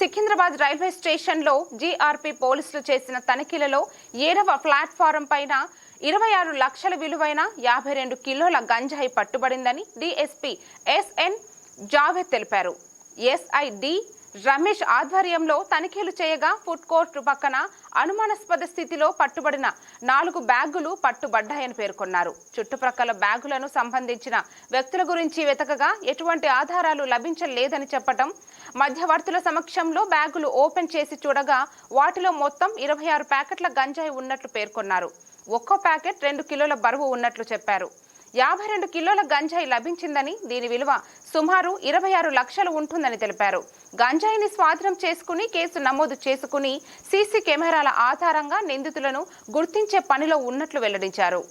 Secunderabad railway స్టేషన్లో GRP పోలీసులు చేసిన తనిఖీలలో 7వ ప్లాట్ఫారం పైన 26 లక్షల విలువైన 52 కిలోల గంజాయి పట్టుబడిందని డీఎస్పీ ఎస్ఎన్ జావేద్ తెలిపారు. ఎస్ఐ డి రమేష్ ఆధ్వర్యంలో తనిఖీలు చేయగా ఫుడ్ కోర్ట్ పక్కన అనుమానాస్పద స్థితిలో పట్టుబడిన 4 బ్యాగులు పట్టుబడ్డాయని పేర్కొన్నారు. చుట్టుప్రక్కల బ్యాగులను సంబంధించిన వ్యక్తుల గురించి వెతకగా ఎటువంటి ఆధారాలు లభించలేదని చెప్పటం, మధ్యవర్తుల సమక్షంలో బ్యాగులు ఓపెన్ చేసి చూడగా వాటిలో మొత్తం 26 ప్యాకెట్ల గంజాయి ఉన్నట్లు పేర్కొన్నారు. ఒక్కో ప్యాకెట్ 2 కిలోల బరువు ఉన్నట్లు చెప్పారు. 52 కిలోల గంజాయి లభించిందని, దీని విలువ సుమారు 26 లక్షలు ఉంటుందని తెలిపారు. గంజాయిని స్వాధీనం చేసుకుని కేసు నమోదు చేసుకుని సీసీ కెమెరాల ఆధారంగా నిందితులను గుర్తించే పనిలో ఉన్నట్లు వెల్లడించారు.